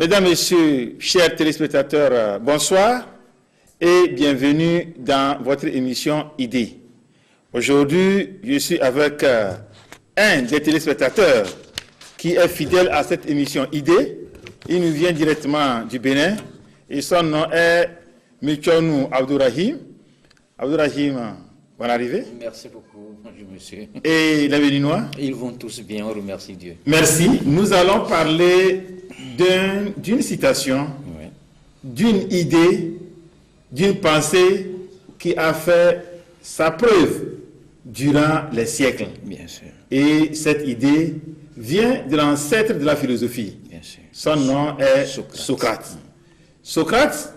Mesdames, Messieurs, chers téléspectateurs, bonsoir et bienvenue dans votre émission Idées. Aujourd'hui, je suis avec un des téléspectateurs qui est fidèle à cette émission Idées. Il nous vient directement du Bénin et son nom est Michonou Abdourahim. Abdourahim, bonne arrivée. Merci beaucoup, bonjour monsieur. Et les Béninois? Ils vont tous bien, on remercie Dieu. Merci. Nous allons parler d'une citation, oui, d'une idée, d'une pensée qui a fait sa preuve durant les siècles. Bien sûr. Et cette idée vient de l'ancêtre de la philosophie. Bien sûr. Son nom est Socrate. Socrate,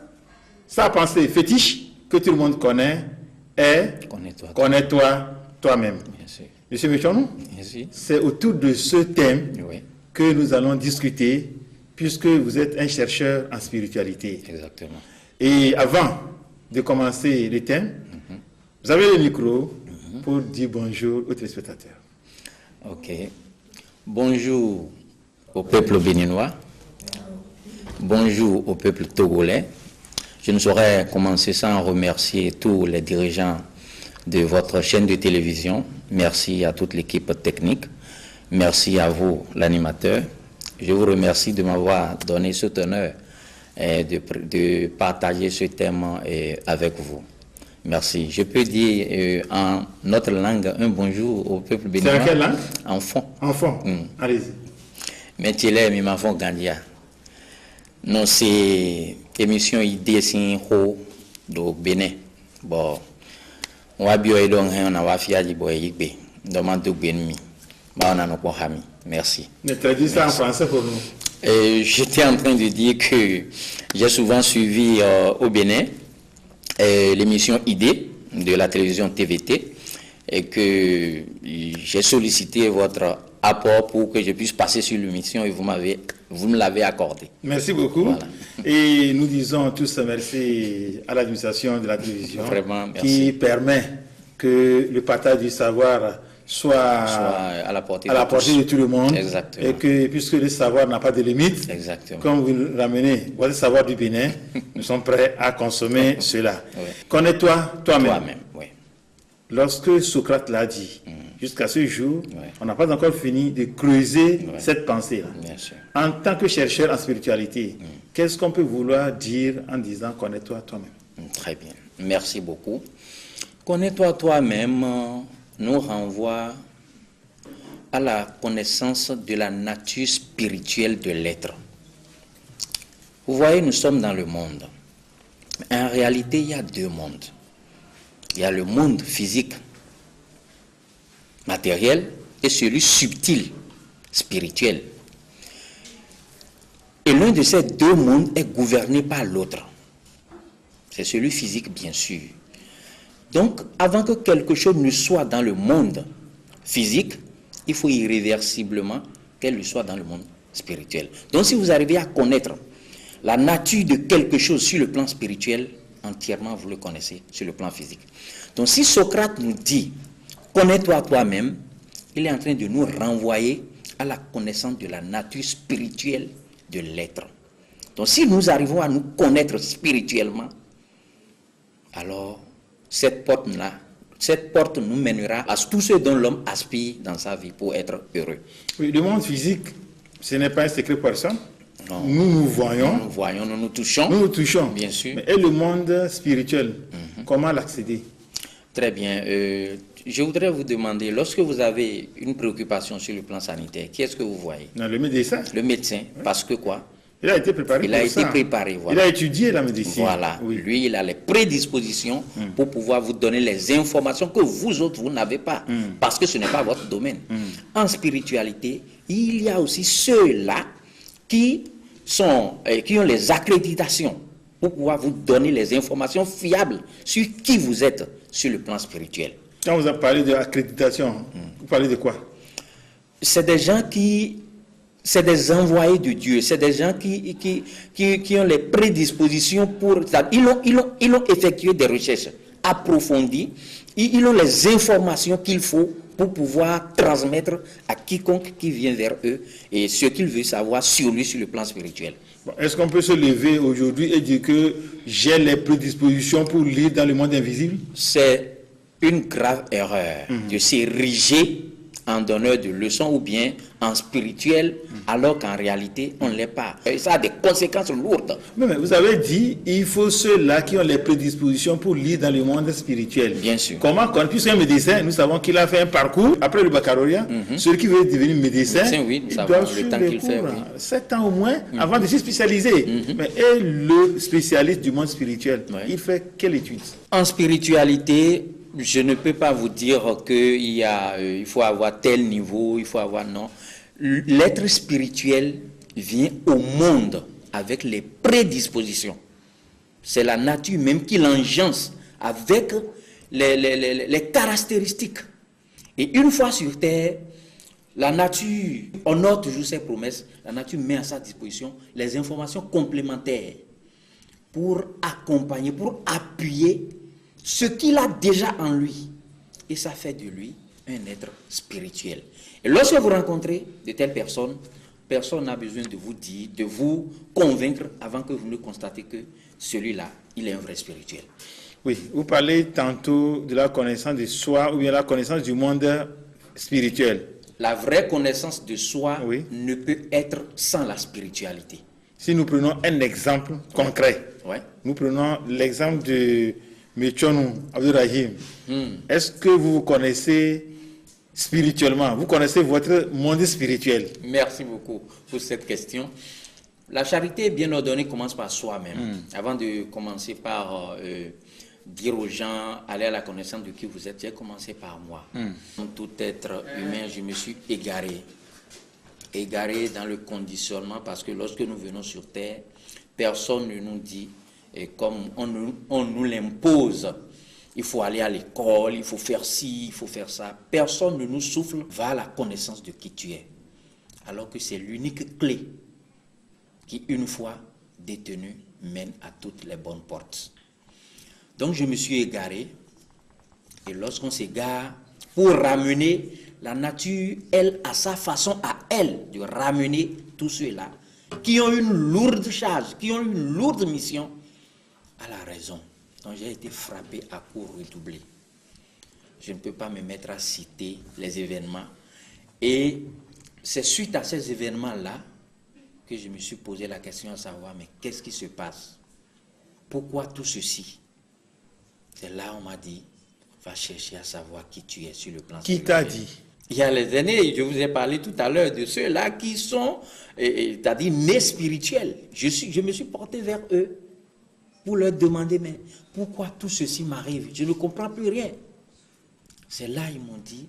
sa pensée fétiche que tout le monde connaît est connais-toi toi-même. Monsieur Michonou, c'est autour de ce thème, oui, que nous allons discuter, puisque vous êtes un chercheur en spiritualité. Exactement. Et avant de commencer le thème, vous avez le micro pour dire bonjour aux téléspectateurs. Ok. Bonjour au peuple béninois. Bonjour au peuple togolais. Je ne saurais commencer sans remercier tous les dirigeants de votre chaîne de télévision. Merci à toute l'équipe technique. Merci à vous, l'animateur. Je vous remercie de m'avoir donné cet honneur de partager ce thème avec vous. Merci. Je peux dire en notre langue un bonjour au peuple béninois. C'est en quelle langue? En fond. En fond. Allez-y. Métier mi m'en font Gandia. Non, c'est émission idée sin ho do Bénin. Bon, on va bien donc on a va fier du boy yigbe. Demande do benmi. Bah on a nos hami. Merci. Ne traduis ça en français pour nous. J'étais en train de dire que j'ai souvent suivi au Bénin l'émission Idées de la télévision TVT et que j'ai sollicité votre apport pour que je puisse passer sur l'émission et vous me l'avez accordé. Merci beaucoup. Voilà. Et nous disons tous merci à l'administration de la télévision. Vraiment, qui permet que le partage du savoir soit à la portée de tout le monde. Exactement. Et que, puisque le savoir n'a pas de limite, exactement, comme vous le ramenez, le savoir du Bénin, nous sommes prêts à consommer cela. Oui. Connais-toi toi-même. Toi-même, oui. Lorsque Socrate l'a dit, jusqu'à ce jour, on n'a pas encore fini de creuser cette pensée-là. En tant que chercheur en spiritualité, qu'est-ce qu'on peut vouloir dire en disant connais-toi toi-même? Très bien. Merci beaucoup. Connais-toi toi-même nous renvoie à la connaissance de la nature spirituelle de l'être. Vous voyez, nous sommes dans le monde. En réalité, il y a deux mondes. Il y a le monde physique, matériel, et celui subtil, spirituel. Et l'un de ces deux mondes est gouverné par l'autre. C'est celui physique, bien sûr. Donc, avant que quelque chose ne soit dans le monde physique, il faut irréversiblement qu'elle soit dans le monde spirituel. Donc, si vous arrivez à connaître la nature de quelque chose sur le plan spirituel, entièrement vous le connaissez sur le plan physique. Donc, si Socrate nous dit « connais-toi toi-même », il est en train de nous renvoyer à la connaissance de la nature spirituelle de l'être. Donc, si nous arrivons à nous connaître spirituellement, alors cette porte nous mènera à tout ce dont l'homme aspire dans sa vie pour être heureux. Oui, le monde physique, ce n'est pas un secret pour personne. Non. Nous voyons. Nous voyons, nous nous touchons. Nous nous touchons. Bien sûr. Mais et le monde spirituel, comment l'accéder? Très bien. Je voudrais vous demander, lorsque vous avez une préoccupation sur le plan sanitaire, qui est-ce que vous voyez? Non, le médecin. Le médecin, parce que quoi? Il a été préparé. Il a été préparé, voilà. Il a étudié la médecine. Voilà. Oui. Lui, il a les prédispositions pour pouvoir vous donner les informations que vous autres, vous n'avez pas. Parce que ce n'est pas votre domaine. En spiritualité, il y a aussi ceux-là qui ont les accréditations pour pouvoir vous donner les informations fiables sur qui vous êtes sur le plan spirituel. Quand vous avez parlé de l'accréditation, vous parlez de quoi? C'est des gens c'est des envoyés de Dieu, c'est des gens qui ont les prédispositions pour... Ils ont effectué des recherches approfondies, ils ont les informations qu'il faut pour pouvoir transmettre à quiconque qui vient vers eux et ce qu'il veut savoir sur lui sur le plan spirituel. Bon, est-ce qu'on peut se lever aujourd'hui et dire que j'ai les prédispositions pour lire dans le monde invisible? C'est une grave erreur de s'ériger en donneur de leçons ou bien en spirituel, alors qu'en réalité, on ne l'est pas. Et ça a des conséquences lourdes. Mais vous avez dit, il faut ceux-là qui ont les prédispositions pour lire dans le monde spirituel. Bien sûr. Comment, puisqu'un médecin, nous savons qu'il a fait un parcours après le baccalauréat, celui qui veut devenir médecin, oui, nous il savons doit le suivre temps les qu'il fait, cours, oui. 7 ans au moins, avant de se spécialiser. Mais et le spécialiste du monde spirituel, il fait quelle étude? En spiritualité, je ne peux pas vous dire qu'il faut avoir tel niveau, il faut avoir non. L'être spirituel vient au monde avec les prédispositions. C'est la nature même qui l'engence avec les caractéristiques. Et une fois sur terre, la nature honore toujours ses promesses. La nature met à sa disposition les informations complémentaires pour accompagner, pour appuyer ce qu'il a déjà en lui. Et ça fait de lui un être spirituel. Et lorsque vous rencontrez de telles personnes, personne n'a besoin de vous dire, de vous convaincre avant que vous ne constatez que celui-là, il est un vrai spirituel. Oui, vous parlez tantôt de la connaissance de soi ou bien la connaissance du monde spirituel. La vraie connaissance de soi Oui. ne peut être sans la spiritualité. Si nous prenons un exemple concret, Ouais. nous prenons l'exemple de Mechonou Abdurrahim. Est-ce que vous vous connaissez spirituellement? Vous connaissez votre monde spirituel? Merci beaucoup pour cette question. La charité bien ordonnée commence par soi-même. Avant de commencer par dire aux gens, allez à la connaissance de qui vous êtes, j'ai commencé par moi. Comme tout être humain, je me suis égaré. Égaré dans le conditionnement parce que lorsque nous venons sur terre, personne ne nous dit, et comme on nous l'impose, il faut aller à l'école, il faut faire ci, il faut faire ça. Personne ne nous souffle, va à la connaissance de qui tu es. Alors que c'est l'unique clé qui, une fois détenue, mène à toutes les bonnes portes. Donc je me suis égaré, et lorsqu'on s'égare, pour ramener la nature, elle, à sa façon, à elle, de ramener tous ceux-là qui ont une lourde charge, qui ont une lourde mission, à la raison. Donc j'ai été frappé à coups redoublés. Je ne peux pas me mettre à citer les événements. Et c'est suite à ces événements-là que je me suis posé la question à savoir, mais qu'est-ce qui se passe? Pourquoi tout ceci? C'est là on m'a dit, va chercher à savoir qui tu es sur le plan spirituel. Qui t'a dit? Il y a les aînés, je vous ai parlé tout à l'heure de ceux-là qui sont, c'est-à-dire nés spirituels. Je me suis porté vers eux pour leur demander, mais pourquoi tout ceci m'arrive? Je ne comprends plus rien. C'est là ils m'ont dit,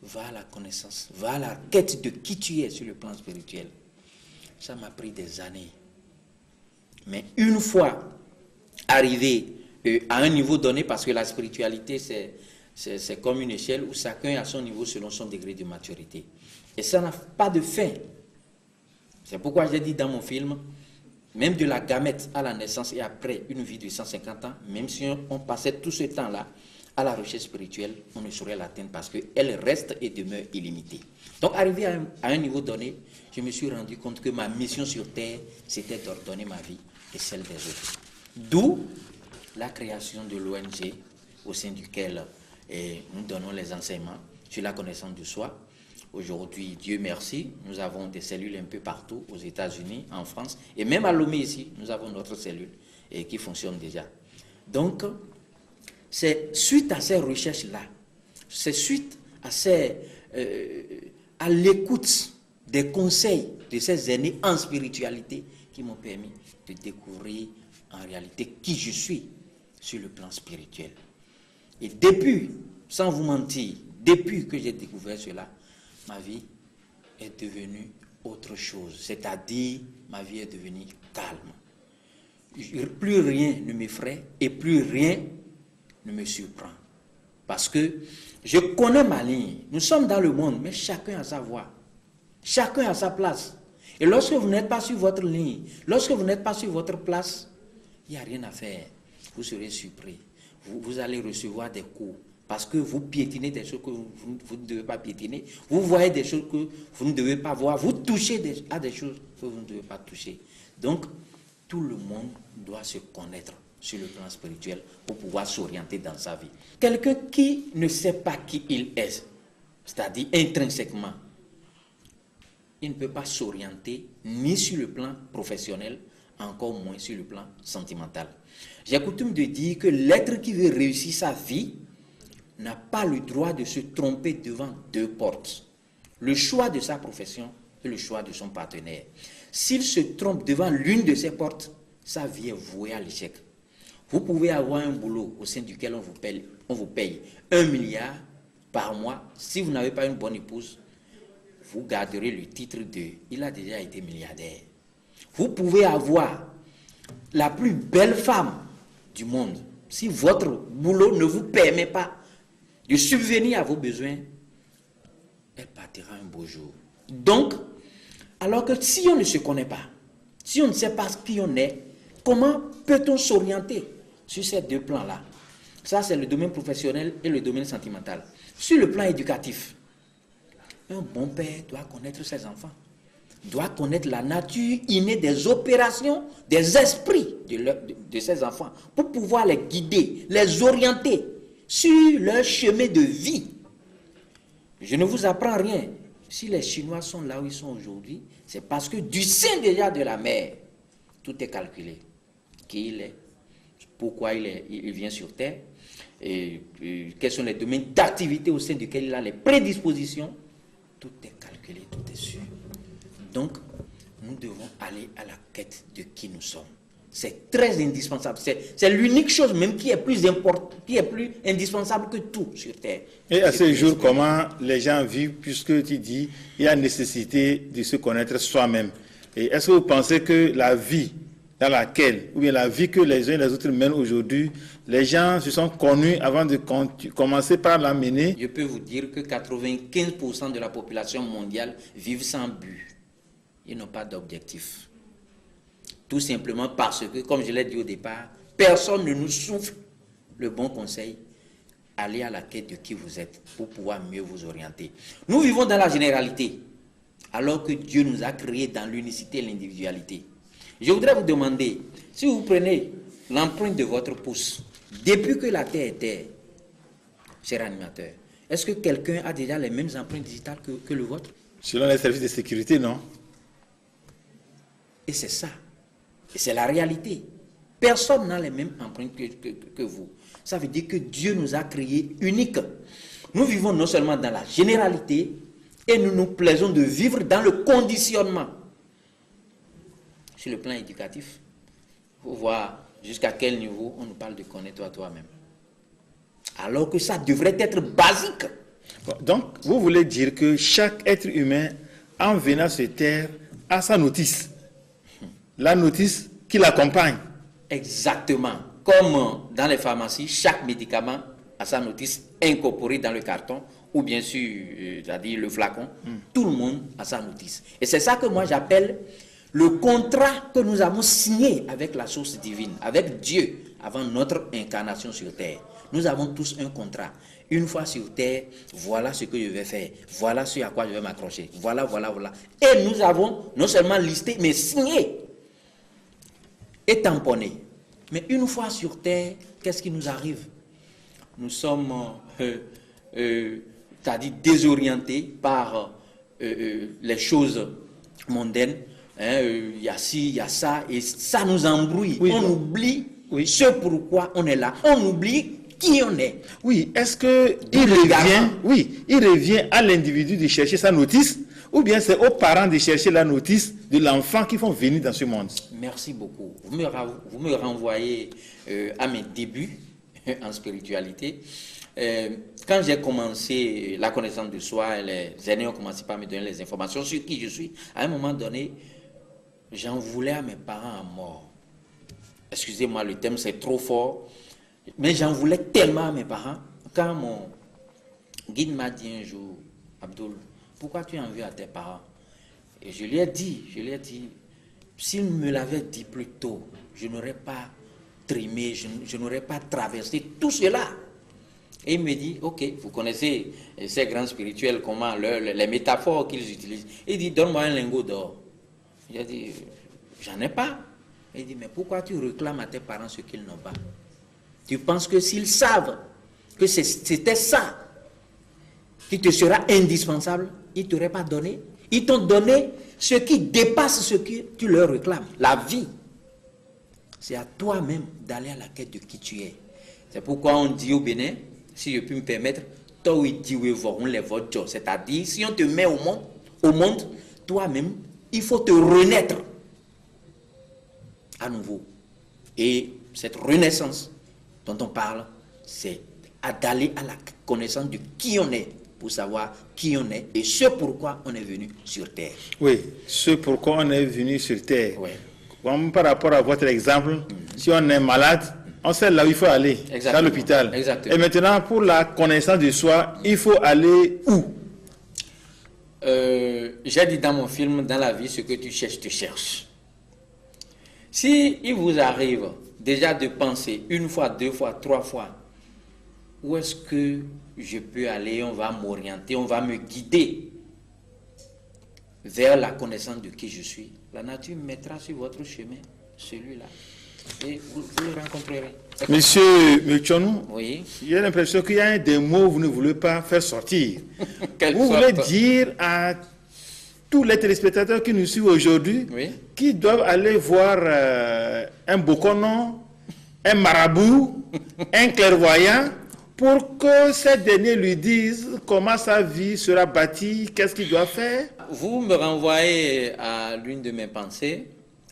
va à la connaissance, va à la quête de qui tu es sur le plan spirituel. Ça m'a pris des années. Mais une fois arrivé à un niveau donné, parce que la spiritualité, c'est comme une échelle où chacun a son niveau selon son degré de maturité. Et ça n'a pas de fin. C'est pourquoi j'ai dit dans mon film, même de la gamète à la naissance et après une vie de 150 ans, même si on passait tout ce temps-là à la recherche spirituelle, on ne saurait l'atteindre parce qu'elle reste et demeure illimitée. Donc, arrivé à un niveau donné, je me suis rendu compte que ma mission sur Terre, c'était d'ordonner ma vie et celle des autres. D'où la création de l'ONG au sein duquel nous donnons les enseignements sur la connaissance de soi. Aujourd'hui, Dieu merci, nous avons des cellules un peu partout, aux États-Unis, en France, et même à Lomé ici, nous avons notre cellule qui fonctionne déjà. Donc, c'est suite à ces recherches-là, c'est suite à l'écoute des conseils de ces aînés en spiritualité qui m'ont permis de découvrir en réalité qui je suis sur le plan spirituel. Et depuis, sans vous mentir, depuis que j'ai découvert cela, ma vie est devenue autre chose. C'est-à-dire, ma vie est devenue calme. Plus rien ne m'effraie et plus rien ne me surprend. Parce que je connais ma ligne. Nous sommes dans le monde, mais chacun a sa voie. Chacun a sa place. Et lorsque vous n'êtes pas sur votre ligne, lorsque vous n'êtes pas sur votre place, il n'y a rien à faire. Vous serez surpris. Vous allez recevoir des coups. Parce que vous piétinez des choses que vous ne devez pas piétiner. Vous voyez des choses que vous ne devez pas voir. Vous touchez à des choses que vous ne devez pas toucher. Donc, tout le monde doit se connaître sur le plan spirituel pour pouvoir s'orienter dans sa vie. Quelqu'un qui ne sait pas qui il est, c'est-à-dire intrinsèquement, il ne peut pas s'orienter ni sur le plan professionnel, encore moins sur le plan sentimental. J'ai coutume de dire que l'être qui veut réussir sa vie n'a pas le droit de se tromper devant deux portes. Le choix de sa profession et le choix de son partenaire. S'il se trompe devant l'une de ces portes, sa vie est vouée à l'échec. Vous pouvez avoir un boulot au sein duquel on vous paye 1 milliard par mois. Si vous n'avez pas une bonne épouse, vous garderez le titre de « il a déjà été milliardaire ». Vous pouvez avoir la plus belle femme du monde. Si votre boulot ne vous permet pas de subvenir à vos besoins, elle partira un beau jour. Donc, alors que si on ne se connaît pas, si on ne sait pas qui on est, comment peut-on s'orienter sur ces deux plans-là? Ça, c'est le domaine professionnel et le domaine sentimental. Sur le plan éducatif, un bon père doit connaître ses enfants, doit connaître la nature innée des opérations, des esprits de ses enfants, pour pouvoir les guider, les orienter sur leur chemin de vie. Je ne vous apprends rien. Si les Chinois sont là où ils sont aujourd'hui, c'est parce que du sein déjà de la mer, tout est calculé. Qui il est, pourquoi il vient sur Terre, et quels sont les domaines d'activité au sein duquel il a les prédispositions. Tout est calculé, tout est sûr. Donc, nous devons aller à la quête de qui nous sommes. C'est très indispensable. C'est l'unique chose même qui est plus importante, qui est plus indispensable que tout sur Terre. Et à ce jour, comment les gens vivent, puisque tu dis il y a nécessité de se connaître soi-même. Et est-ce que vous pensez que la vie dans laquelle, ou bien la vie que les uns et les autres mènent aujourd'hui, les gens se sont connus avant de commencer par la mener? Je peux vous dire que 95% de la population mondiale vivent sans but. Ils n'ont pas d'objectif. Tout simplement parce que, comme je l'ai dit au départ, personne ne nous souffle le bon conseil. Allez à la quête de qui vous êtes pour pouvoir mieux vous orienter. Nous vivons dans la généralité, alors que Dieu nous a créés dans l'unicité et l'individualité. Je voudrais vous demander, si vous prenez l'empreinte de votre pouce, depuis que la Terre est terre, cher animateur, est-ce que quelqu'un a déjà les mêmes empreintes digitales que le vôtre? Selon les services de sécurité, non. Et c'est ça. Et c'est la réalité. Personne n'a les mêmes empreintes que vous. Ça veut dire que Dieu nous a créés uniques. Nous vivons non seulement dans la généralité, et nous nous plaisons de vivre dans le conditionnement. Sur le plan éducatif, il faut voir jusqu'à quel niveau on nous parle de connaître toi-même. Alors que ça devrait être basique. Bon, donc, vous voulez dire que chaque être humain, en venant sur Terre, a sa notice. La notice qui l'accompagne. Exactement. Comme dans les pharmacies, chaque médicament a sa notice incorporée dans le carton, ou bien sûr, c'est-à-dire le flacon. Tout le monde a sa notice. Et c'est ça que moi j'appelle le contrat que nous avons signé avec la source divine, avec Dieu, avant notre incarnation sur Terre. Nous avons tous un contrat. Une fois sur Terre, voilà ce que je vais faire. Voilà ce à quoi je vais m'accrocher. Voilà, voilà, voilà. Et nous avons non seulement listé, mais signé et tamponné. Mais une fois sur Terre, qu'est-ce qui nous arrive? Nous sommes, c'est-à-dire désorientés par les choses mondaines. Il y a ci, il y a ça, et ça nous embrouille. Oui, on oublie ce pourquoi on est là. On oublie qui on est. Oui, est-ce que il revient à l'individu de chercher sa notice, ou bien c'est aux parents de chercher la notice de l'enfant qui font venir dans ce monde? Merci beaucoup. Vous me renvoyez à mes débuts en spiritualité. Quand j'ai commencé la connaissance de soi, les aînés ont commencé par me donner les informations sur qui je suis. À un moment donné, j'en voulais à mes parents à mort. Excusez-moi, le thème c'est trop fort, mais j'en voulais tellement à mes parents. Quand mon guide m'a dit un jour, Abdoul, pourquoi tu en veux à tes parents? Et je lui ai dit, s'il me l'avait dit plus tôt, je n'aurais pas trimé, je n'aurais pas traversé tout cela. Et il me dit, ok, vous connaissez ces grands spirituels, comment les métaphores qu'ils utilisent. Il dit, donne-moi un lingot d'or. J'ai dit, j'en ai pas. Il dit, mais pourquoi tu réclames à tes parents ce qu'ils n'ont pas? Tu penses que s'ils savent que c'était ça qui te sera indispensable, ils ne t'auraient pas donné? Ils t'ont donné ce qui dépasse ce que tu leur réclames, la vie. C'est à toi-même d'aller à la quête de qui tu es. C'est pourquoi on dit au Bénin, si je puis me permettre, c'est-à-dire, si on te met au monde, toi-même, il faut te renaître à nouveau. Et cette renaissance dont on parle, c'est d'aller à la connaissance de qui on est, pour savoir qui on est et ce pourquoi on est venu sur Terre. Oui, ce pourquoi on est venu sur Terre. Oui. Comme par rapport à votre exemple, si on est malade, on sait là où il faut aller, à l'hôpital. Et maintenant, pour la connaissance de soi, il faut aller où? J'ai dit dans mon film, dans la vie, ce que tu cherches, tu cherches. Si il vous arrive déjà de penser une fois, deux fois, trois fois, où est-ce que je peux aller, on va m'orienter, on va me guider vers la connaissance de qui je suis, la nature mettra sur votre chemin celui-là. Et vous le rencontrerez. Monsieur Mechonou, oui. J'ai l'impression qu'il y a des mots que vous ne voulez pas faire sortir. Vous voulez dire à tous les téléspectateurs qui nous suivent aujourd'hui, oui, qui doivent aller voir un bokonon, un marabout, un clairvoyant, pour que ces derniers lui disent comment sa vie sera bâtie, qu'est-ce qu'il doit faire? Vous me renvoyez à l'une de mes pensées.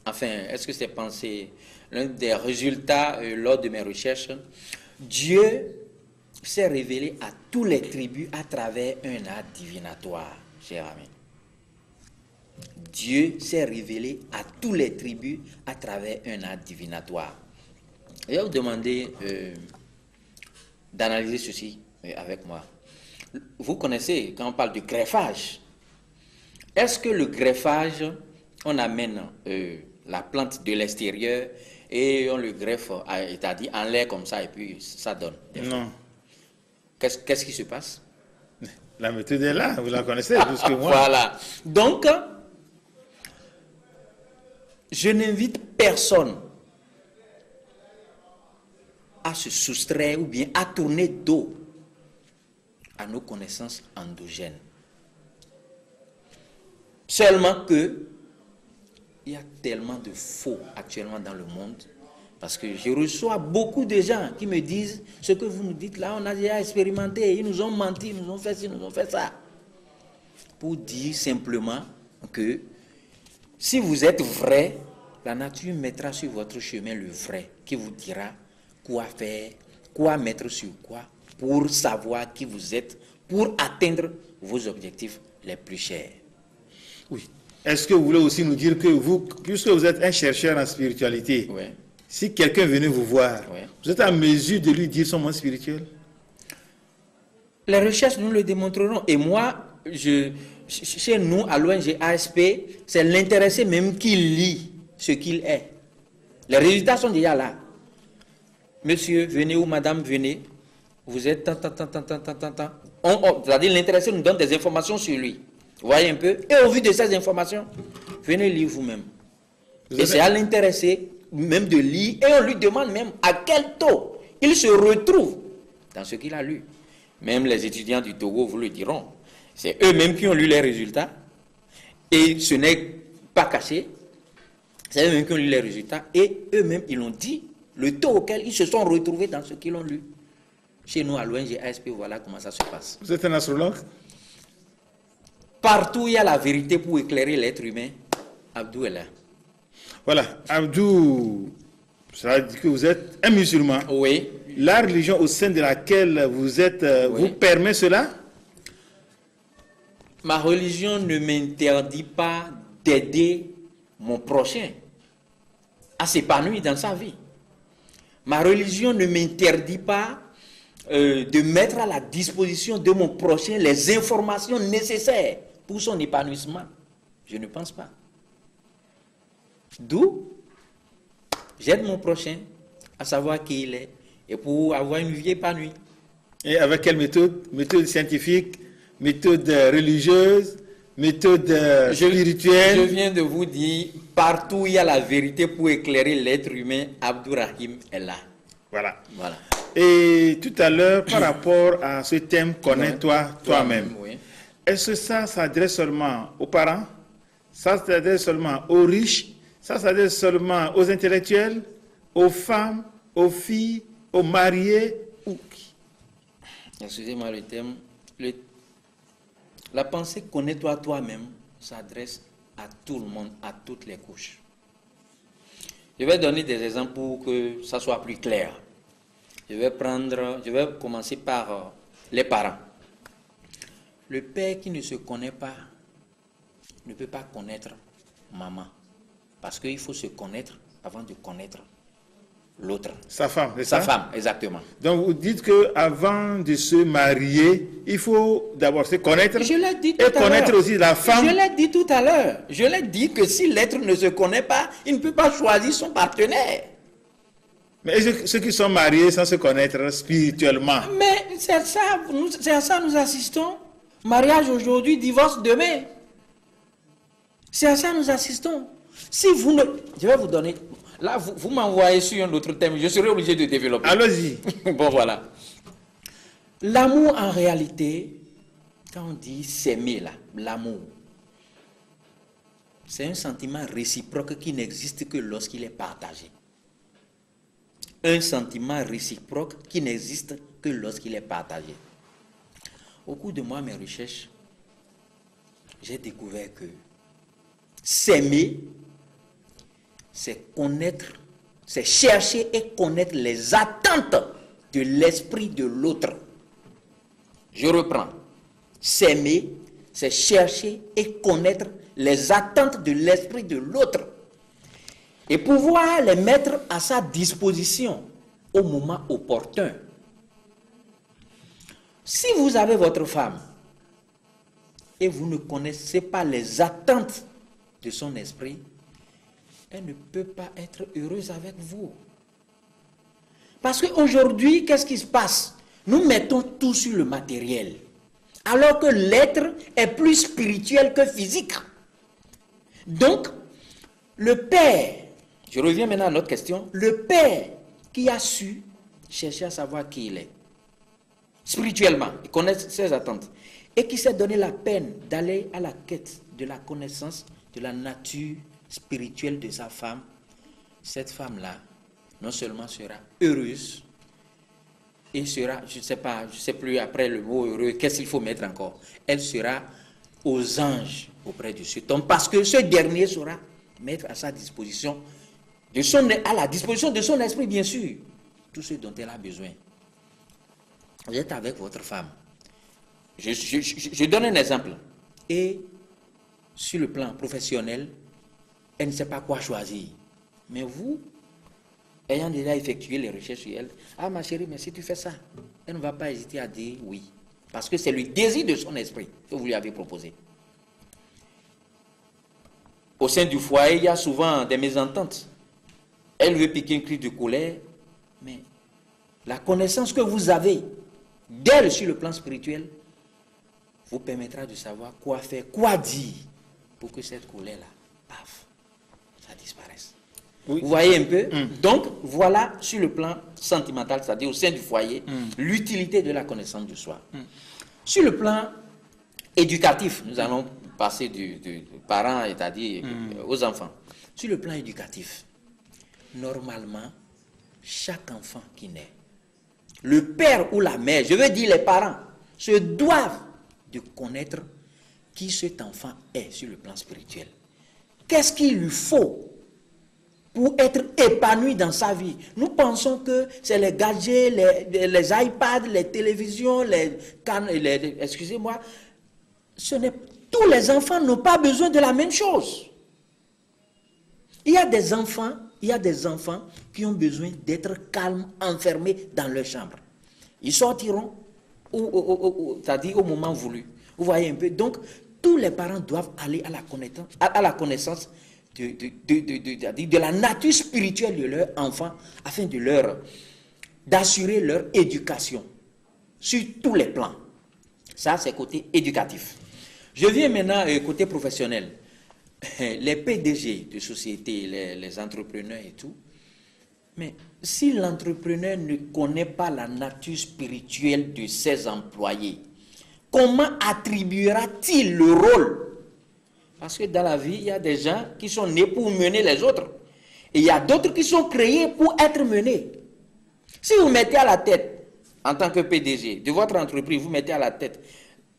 Enfin, est-ce que ces pensées, l'un des résultats lors de mes recherches? Dieu s'est révélé à tous les tribus à travers un art divinatoire, cher ami. Dieu s'est révélé à tous les tribus à travers un art divinatoire. Et je vais vous demander d'analyser ceci avec moi. Vous connaissez, quand on parle de greffage, est-ce que le greffage, on amène la plante de l'extérieur et on le greffe, c'est-à-dire en l'air comme ça, et puis ça donne? Non. Qu'est-ce qui se passe? La méthode est là, vous la connaissez plus que moi. Voilà. Donc, je n'invite personne à se soustraire ou bien à tourner dos à nos connaissances endogènes. Seulement que il y a tellement de faux actuellement dans le monde, parce que je reçois beaucoup de gens qui me disent ce que vous nous dites là, on a déjà expérimenté, ils nous ont menti, ils nous ont fait ci, ils nous ont fait ça. Pour dire simplement que si vous êtes vrai, la nature mettra sur votre chemin le vrai, qui vous dira quoi faire, quoi mettre sur quoi, pour savoir qui vous êtes, pour atteindre vos objectifs les plus chers. Oui. Est-ce que vous voulez aussi nous dire que vous, puisque vous êtes un chercheur en spiritualité, oui, si quelqu'un venait vous voir, oui, vous êtes en mesure de lui dire son monde spirituel? Les recherches nous le démontreront. Et moi, chez nous, à l'ONG ASP, c'est l'intéressé même qui lit ce qu'il est. Les résultats sont déjà là. Monsieur, venez ou madame, venez. Vous êtes c'est-à-dire l'intéressé nous donne des informations sur lui. Vous voyez un peu? Et au vu de ces informations, venez lire vous-même. Et c'est à l'intéressé même de lire. Et on lui demande même à quel taux il se retrouve dans ce qu'il a lu. Même les étudiants du Togo vous le diront. C'est eux-mêmes qui ont lu les résultats. Et ce n'est pas caché. C'est eux-mêmes qui ont lu les résultats. Et eux-mêmes, ils ont dit le taux auquel ils se sont retrouvés dans ce qu'ils ont lu. Chez nous, à l'ONG ASP, voilà comment ça se passe. Vous êtes un astrologue? Partout où il y a la vérité pour éclairer l'être humain, Abdou est là. Voilà, Abdou, ça veut dire que vous êtes un musulman. Oui. La religion au sein de laquelle vous êtes, oui, vous permet cela? Ma religion ne m'interdit pas d'aider mon prochain à s'épanouir dans sa vie. Ma religion ne m'interdit pas de mettre à la disposition de mon prochain les informations nécessaires pour son épanouissement. Je ne pense pas. D'où j'aide mon prochain à savoir qui il est et pour avoir une vie épanouie. Et avec quelle méthode? Méthode scientifique, méthode religieuse, méthode Je spirituelle. viens de vous dire, partout où il y a la vérité pour éclairer l'être humain, Abdourahim est là. Voilà. Voilà. Et tout à l'heure, par rapport à ce thème, connais-toi toi-même. Oui. Est-ce que ça s'adresse seulement aux parents? Ça s'adresse seulement aux riches? Ça s'adresse seulement aux intellectuels, aux femmes, aux filles, aux mariés ou qui? Excusez-moi le thème. La pensée connais-toi toi-même s'adresse à tout le monde, à toutes les couches. Je vais donner des exemples pour que ça soit plus clair. Je vais commencer par les parents. Le père qui ne se connaît pas ne peut pas connaître maman. Parce qu'il faut se connaître avant de connaître l'autre. Sa femme, c'est ça? Sa femme, exactement. Donc vous dites qu'avant de se marier, il faut d'abord se connaître Je l'ai dit tout et à l'heure. connaître aussi la femme. Je l'ai dit tout à l'heure. Je l'ai dit que si l'être ne se connaît pas, il ne peut pas choisir son partenaire. Mais ceux qui sont mariés sans se connaître spirituellement, Mais c'est à ça que nous assistons. Mariage aujourd'hui, divorce demain. C'est à ça que nous assistons. Si vous ne... Je vais vous donner... Là, vous m'envoyez sur un autre thème, je serai obligé de développer. allons-y. Bon, voilà. L'amour, en réalité, quand on dit s'aimer, là, l'amour, c'est un sentiment réciproque qui n'existe que lorsqu'il est partagé. Un sentiment réciproque qui n'existe que lorsqu'il est partagé. Au cours de mes recherches, j'ai découvert que s'aimer, c'est connaître, c'est chercher et connaître les attentes de l'esprit de l'autre. Je reprends. S'aimer, c'est chercher et connaître les attentes de l'esprit de l'autre et pouvoir les mettre à sa disposition au moment opportun. Si vous avez votre femme et vous ne connaissez pas les attentes de son esprit, elle ne peut pas être heureuse avec vous. Parce qu'aujourd'hui, qu'est-ce qui se passe? Nous mettons tout sur le matériel, alors que l'être est plus spirituel que physique. Donc, le père, je reviens maintenant à notre question, le père qui a su chercher à savoir qui il est, spirituellement, il connaît ses attentes, et qui s'est donné la peine d'aller à la quête de la connaissance de la nature spirituelle de sa femme, cette femme-là, non seulement sera heureuse, et sera, je ne sais plus après le mot heureux, qu'est-ce qu'il faut mettre encore? Elle sera aux anges auprès de cet homme, parce que ce dernier saura mettre à sa disposition, à la disposition de son esprit, bien sûr, tout ce dont elle a besoin. Vous êtes avec votre femme. Je donne un exemple. Et sur le plan professionnel, elle ne sait pas quoi choisir. Mais vous, ayant déjà effectué les recherches sur elle, ah ma chérie, mais si tu fais ça, elle ne va pas hésiter à dire oui. Parce que c'est le désir de son esprit que vous lui avez proposé. Au sein du foyer, il y a souvent des mésententes. Elle veut piquer un cri de colère, mais la connaissance que vous avez d'elle sur le plan spirituel vous permettra de savoir quoi faire, quoi dire pour que cette colère-là, paf, ça disparaisse. Oui. Vous voyez un peu? Donc, voilà sur le plan sentimental, c'est-à-dire au sein du foyer, l'utilité de la connaissance de soi. Sur le plan éducatif, nous allons passer du parent, c'est-à-dire aux enfants. Sur le plan éducatif, normalement, chaque enfant qui naît, le père ou la mère, je veux dire les parents, se doivent de connaître qui cet enfant est sur le plan spirituel. Qu'est-ce qu'il lui faut pour être épanoui dans sa vie? Nous pensons que c'est les gadgets, les iPads, les télévisions, excusez-moi, tous les enfants n'ont pas besoin de la même chose. Il y a des enfants qui ont besoin d'être calmes, enfermés dans leur chambre. Ils sortiront c'est-à-dire au moment voulu. Vous voyez un peu? Donc, tous les parents doivent aller à la connaissance de la nature spirituelle de leur enfant afin d'assurer leur éducation sur tous les plans. Ça, c'est côté éducatif. Je viens maintenant côté professionnel. Les PDG de sociétés, les entrepreneurs et tout. Mais si l'entrepreneur ne connaît pas la nature spirituelle de ses employés, comment attribuera-t-il le rôle? Parce que dans la vie, il y a des gens qui sont nés pour mener les autres. Et il y a d'autres qui sont créés pour être menés. Si vous mettez à la tête, en tant que PDG de votre entreprise, vous mettez à la tête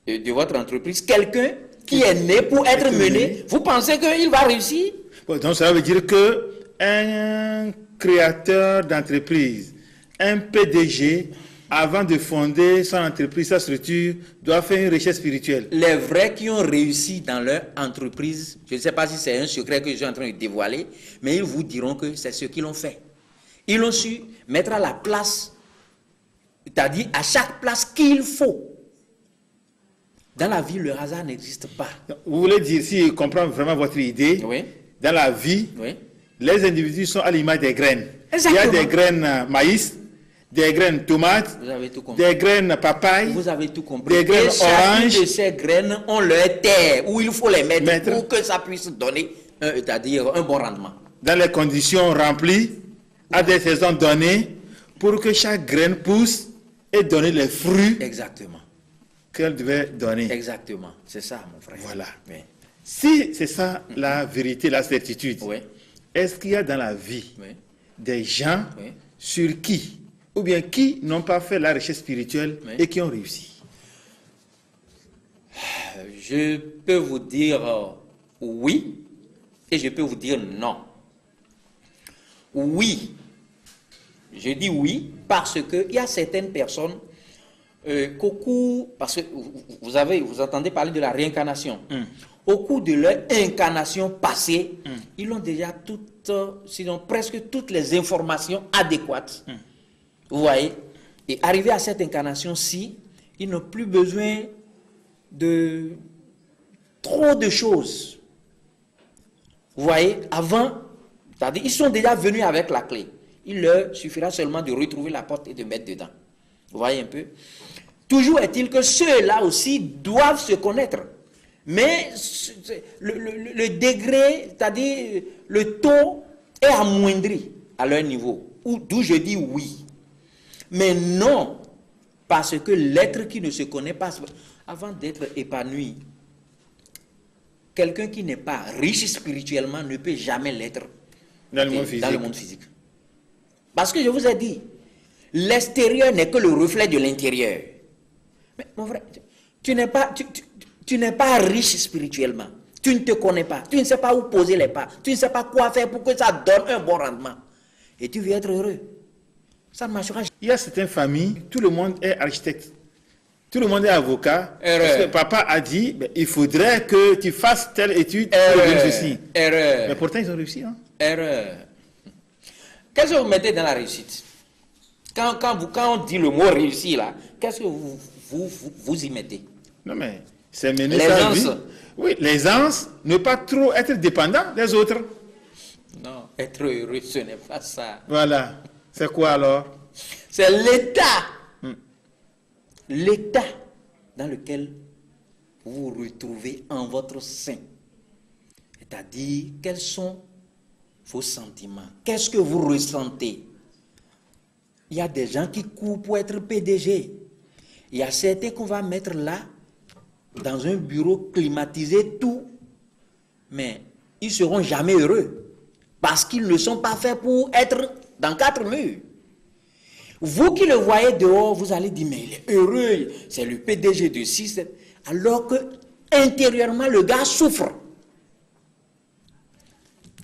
de votre entreprise quelqu'un qui est né pour être mené, vous pensez qu'il va réussir? Bon, donc ça veut dire qu'un créateur d'entreprise, un PDG, avant de fonder son entreprise, sa structure, doit faire une recherche spirituelle. Les vrais qui ont réussi dans leur entreprise, je ne sais pas si c'est un secret que je suis en train de dévoiler, mais ils vous diront que c'est ce qu'ils ont fait. Ils ont su mettre à la place, c'est-à-dire à chaque place qu'il faut. Dans la vie, le hasard n'existe pas. Vous voulez dire, si je comprends vraiment votre idée, Oui. dans la vie, Oui. les individus sont à l'image des graines. Exactement. Il y a des graines maïs, des graines tomates, Vous avez tout compris. des graines papaye, Vous avez tout compris. des graines Et chacune oranges. de ces graines ont leur terre où il faut les mettre Mettre. pour que ça puisse donner, c'est-à-dire un bon rendement. Dans les conditions remplies, à des saisons données, pour que chaque graine pousse et donne les fruits Exactement. qu'elle devait donner. Exactement. C'est ça, mon frère. Voilà. Oui. Si c'est ça la vérité, la certitude, Oui. est-ce qu'il y a dans la vie Oui. des gens Oui. sur qui, ou bien qui n'ont pas fait la recherche spirituelle Oui. et qui ont réussi? Je peux vous dire oui et je peux vous dire non. Oui. Je dis oui parce qu'il y a certaines personnes qu'au cours, parce que vous entendez parler de la réincarnation. Au cours de leur incarnation passée, ils ont déjà toutes, sinon presque toutes les informations adéquates. Vous voyez? Et arrivé à cette incarnation-ci, ils n'ont plus besoin de trop de choses. Vous voyez? Avant, c'est-à-dire, ils sont déjà venus avec la clé. Il leur suffira seulement de retrouver la porte et de mettre dedans. Vous voyez un peu? Toujours est-il que ceux-là aussi doivent se connaître. Mais le degré, c'est-à-dire le taux est amoindri à leur niveau. D'où je dis oui. Mais non, parce que l'être qui ne se connaît pas, avant d'être épanoui, quelqu'un qui n'est pas riche spirituellement ne peut jamais l'être Dans le monde physique. dans le monde physique. Parce que je vous ai dit, l'extérieur n'est que le reflet de l'intérieur. Mais mon frère, tu n'es pas riche spirituellement. Tu ne te connais pas. Tu ne sais pas où poser les pas. Tu ne sais pas quoi faire pour que ça donne un bon rendement. Et tu veux être heureux. Ça ne marchera jamais. Il y a certaines familles, tout le monde est architecte. Tout le monde est avocat. Erreur. Parce que papa a dit, ben, il faudrait que tu fasses telle étude pour devenir ceci. Erreur. Mais pourtant, ils ont réussi. Hein? Erreur. Qu'est-ce que vous mettez dans la réussite? Quand on dit le mot réussir là, qu'est-ce que vous y mettez? Non, mais c'est mener sa vie. Oui, l'aisance, ne pas trop être dépendant des autres. Non, être heureux, ce n'est pas ça. Voilà. C'est quoi alors? C'est l'état. L'état dans lequel vous vous retrouvez en votre sein. C'est-à-dire, quels sont vos sentiments? Qu'est-ce que vous ressentez? Il y a des gens qui courent pour être PDG. Il y a certains qu'on va mettre là, dans un bureau climatisé, tout. Mais ils ne seront jamais heureux. Parce qu'ils ne sont pas faits pour être dans 4 murs. Vous qui le voyez dehors, vous allez dire, mais il est heureux, c'est le PDG de 6, alors que intérieurement, le gars souffre.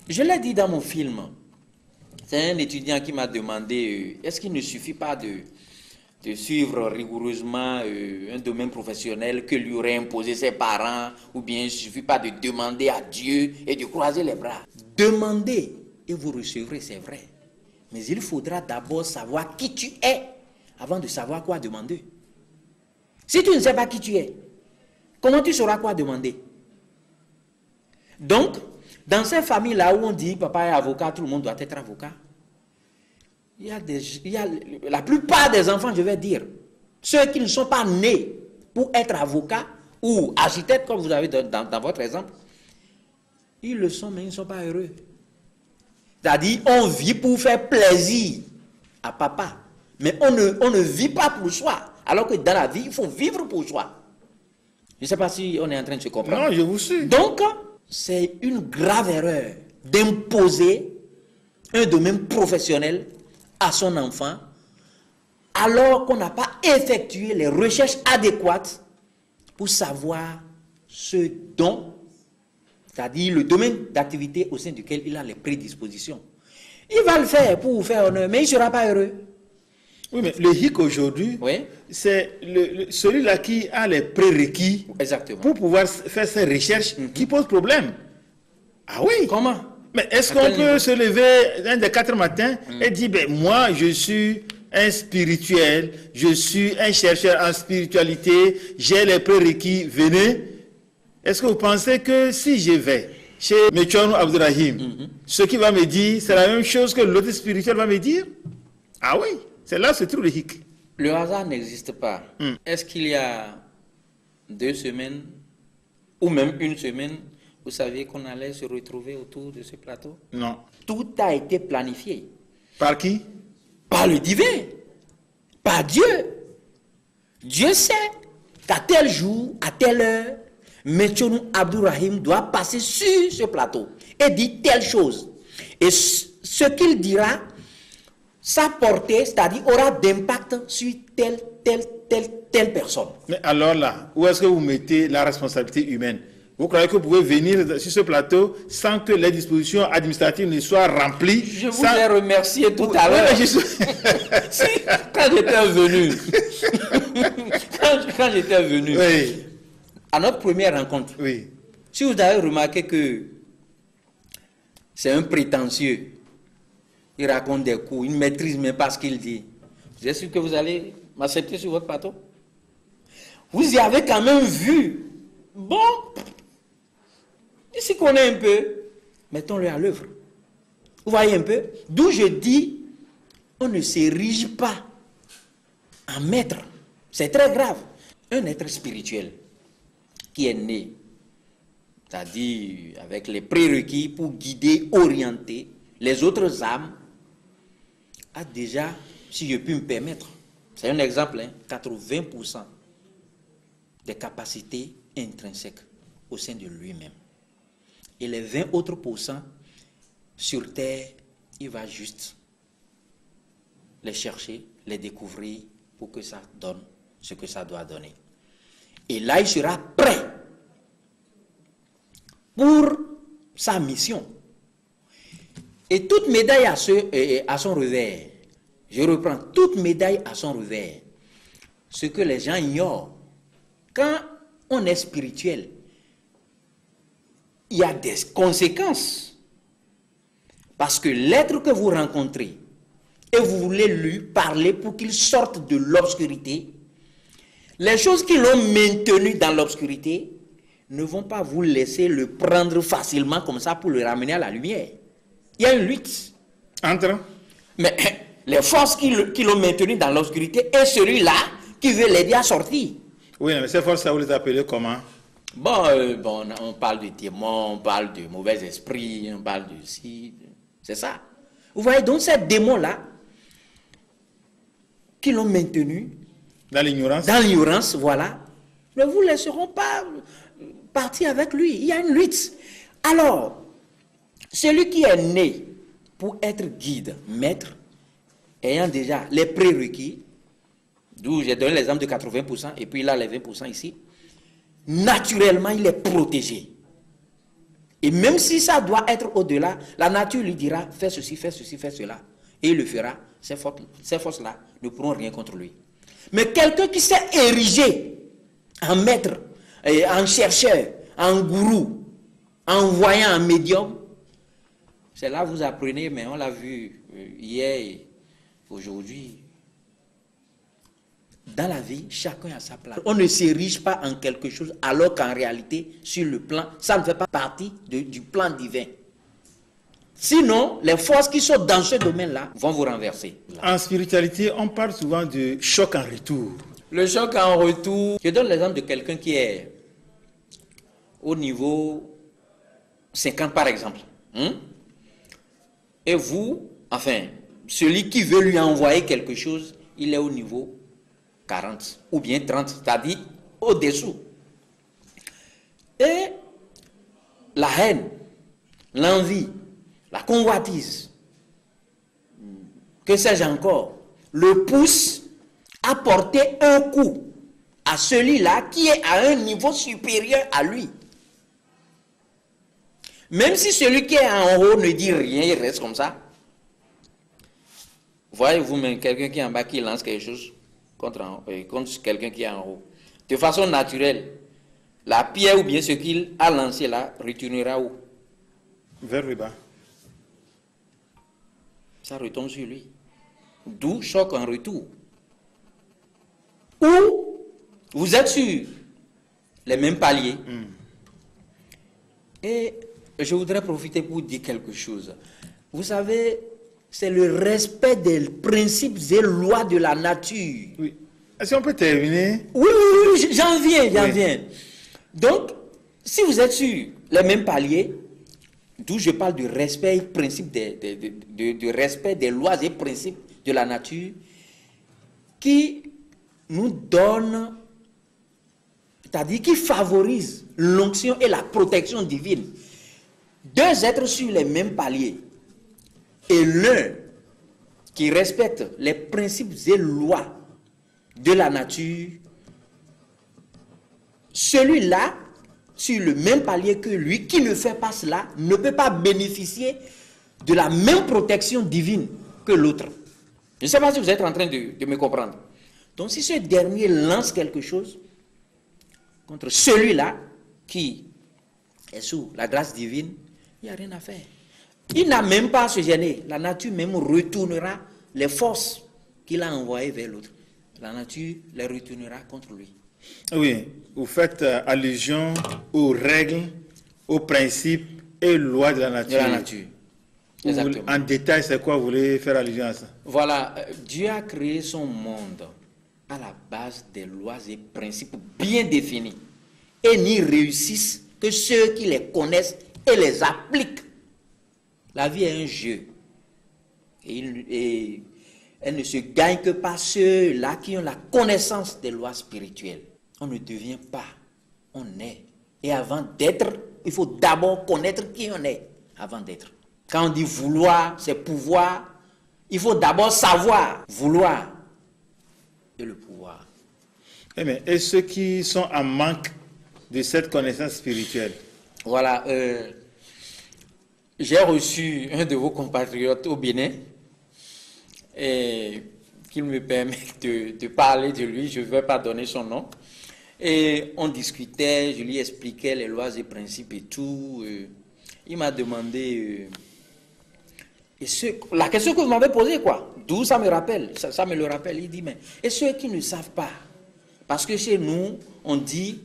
Je l'ai dit dans mon film. C'est un étudiant qui m'a demandé, est-ce qu'il ne suffit pas de suivre rigoureusement un domaine professionnel que lui auraient imposé ses parents, ou bien il ne suffit pas de demander à Dieu et de croiser les bras. Demandez et vous recevrez, c'est vrai. Mais il faudra d'abord savoir qui tu es avant de savoir quoi demander. Si tu ne sais pas qui tu es, comment tu sauras quoi demander? Donc, dans ces familles-là où on dit papa est avocat, tout le monde doit être avocat, la plupart des enfants, je vais dire, ceux qui ne sont pas nés pour être avocats, ou architectes, comme vous avez dans votre exemple, ils le sont, mais ils ne sont pas heureux. C'est-à-dire, on vit pour faire plaisir à papa, mais on ne vit pas pour soi, alors que dans la vie, il faut vivre pour soi. Je ne sais pas si on est en train de se comprendre. Non, je vous suis. Donc, c'est une grave erreur d'imposer un domaine professionnel à son enfant, alors qu'on n'a pas effectué les recherches adéquates pour savoir ce dont, c'est-à-dire le domaine d'activité au sein duquel il a les prédispositions. Il va le faire pour vous faire honneur, mais il ne sera pas heureux. Oui, mais le hic aujourd'hui, Oui. c'est celui-là qui a les prérequis Exactement. pour pouvoir faire ses recherches qui pose problème. Ah oui. Comment? Mais est-ce À qu'on quel peut niveau? se lever un des 4 matins et dire, ben, moi, je suis un spirituel, je suis un chercheur en spiritualité, j'ai les prérequis, venez. Est-ce que vous pensez que si je vais chez Mechonou Abdourahim, ce qu'il va me dire, c'est la même chose que l'autre spirituel va me dire? Ah oui, c'est là se trouve le hic. Le hasard n'existe pas. Est-ce qu'il y a 2 semaines, ou même 1 semaine, vous saviez qu'on allait se retrouver autour de ce plateau? Non. Tout a été planifié. Par qui? Par le divin, par Dieu. Dieu sait qu'à tel jour, à telle heure, Mechonou Abdourahim doit passer sur ce plateau et dire telle chose. Et ce qu'il dira, sa portée, c'est-à-dire aura d'impact sur telle personne. Mais alors là, où est-ce que vous mettez la responsabilité humaine? Vous croyez que vous pouvez venir sur ce plateau sans que les dispositions administratives ne soient remplies? Je vous ai remercié tout à l'heure. Quand j'étais venu, quand j'étais venu, Oui. à notre première rencontre, Oui. si vous avez remarqué que c'est un prétentieux, il raconte des coups, il ne maîtrise même pas ce qu'il dit, vous êtes sûr que vous allez m'accepter sur votre plateau? Vous y avez quand même vu. Bon, ici qu'on est un peu, mettons-le à l'œuvre. Vous voyez un peu? D'où je dis, on ne s'érige pas en maître. C'est très grave. Un être spirituel qui est né, c'est-à-dire avec les prérequis pour guider, orienter les autres âmes, a déjà, si je puis me permettre, c'est un exemple, 80% des capacités intrinsèques au sein de lui-même. Et les 20 autres pourcents sur terre, il va juste les chercher, les découvrir pour que ça donne ce que ça doit donner. Et là, il sera prêt pour sa mission. Et toute médaille à son revers, je reprends, toute médaille à son revers, ce que les gens ignorent, quand on est spirituel, il y a des conséquences. Parce que l'être que vous rencontrez, et vous voulez lui parler pour qu'il sorte de l'obscurité, les choses qui l'ont maintenu dans l'obscurité ne vont pas vous laisser le prendre facilement comme ça pour le ramener à la lumière. Il y a une lutte. Entre? Mais les forces qui l'ont maintenu dans l'obscurité et celui-là qui veut l'aider à sortir. Oui, mais ces forces, vous les appelez comment? Bon, on parle de démons, on parle de mauvais esprits, on parle de ci, c'est ça. Vous voyez, donc ces démons-là, qui l'ont maintenu Dans l'ignorance? dans l'ignorance, voilà, ne vous laisseront pas partir avec lui. Il y a une lutte. Alors, celui qui est né pour être guide, maître, ayant déjà les prérequis, d'où j'ai donné l'exemple de 80%, et puis il a les 20% ici, naturellement, il est protégé. Et même si ça doit être au-delà, la nature lui dira, fais ceci, fais ceci, fais cela. Et il le fera. Ces forces-là ne pourront rien contre lui. Mais quelqu'un qui s'est érigé en maître, en chercheur, en gourou, en voyant, en médium, c'est là que vous apprenez, mais on l'a vu hier et aujourd'hui. Dans la vie, chacun a sa place. On ne s'érige pas en quelque chose alors qu'en réalité, sur le plan, ça ne fait pas partie du plan divin. Sinon, les forces qui sont dans ce domaine-là vont vous renverser. En spiritualité, on parle souvent de choc en retour. Le choc en retour, je donne l'exemple de quelqu'un qui est au niveau 50 par exemple. Et vous, enfin, celui qui veut lui envoyer quelque chose, il est au niveau 40 ou bien 30, c'est-à-dire au-dessous. Et la haine, l'envie, la convoitise, que sais-je encore, le pousse à porter un coup à celui-là qui est à un niveau supérieur à lui. Même si celui qui est en haut ne dit rien, il reste comme ça. Voyez-vous même quelqu'un qui est en bas qui lance quelque chose contre quelqu'un qui est en haut. De façon naturelle, la pierre ou bien ce qu'il a lancé là retournera où? Vers le bas. Ça retombe sur lui. D'où choc en retour. Ou vous êtes sur les mêmes paliers. Et je voudrais profiter pour dire quelque chose. Vous savez, c'est le respect des principes et lois de la nature. Oui. Est-ce qu'on peut terminer? Oui, j'en viens. Donc, si vous êtes sur les mêmes paliers, d'où je parle du respect, principe de respect des lois et principes de la nature, qui nous donne, c'est-à-dire qui favorise l'onction et la protection divine. Deux êtres sur les mêmes paliers, et l'un qui respecte les principes et lois de la nature, celui-là, sur le même palier que lui, qui ne fait pas cela, ne peut pas bénéficier de la même protection divine que l'autre. Je ne sais pas si vous êtes en train de me comprendre. Donc si ce dernier lance quelque chose contre celui-là qui est sous la grâce divine, il n'y a rien à faire. Il n'a même pas à se gêner. La nature même retournera les forces qu'il a envoyées vers l'autre. La nature les retournera contre lui. Oui, vous faites allusion aux règles, aux principes et lois de la nature. De la nature. Exactement. En détail, c'est quoi vous voulez faire allusion à ça? Voilà, Dieu a créé son monde à la base des lois et principes bien définis. Et n'y réussissent que ceux qui les connaissent et les appliquent. La vie est un jeu. Et elle ne se gagne que par ceux-là qui ont la connaissance des lois spirituelles. On ne devient pas, on est. Et avant d'être, il faut d'abord connaître qui on est avant d'être. Quand on dit vouloir, c'est pouvoir. Il faut d'abord savoir vouloir et le pouvoir. Et ceux qui sont en manque de cette connaissance spirituelle? Voilà, j'ai reçu un de vos compatriotes au Bénin et qu'il me permet de parler de lui, je ne vais pas donner son nom. Et on discutait, je lui expliquais les lois et principes et tout. Il m'a demandé... la question que vous m'avez posée, quoi, d'où ça me rappelle, ça me le rappelle. Il dit, mais, et ceux qui ne savent pas, parce que chez nous, on dit,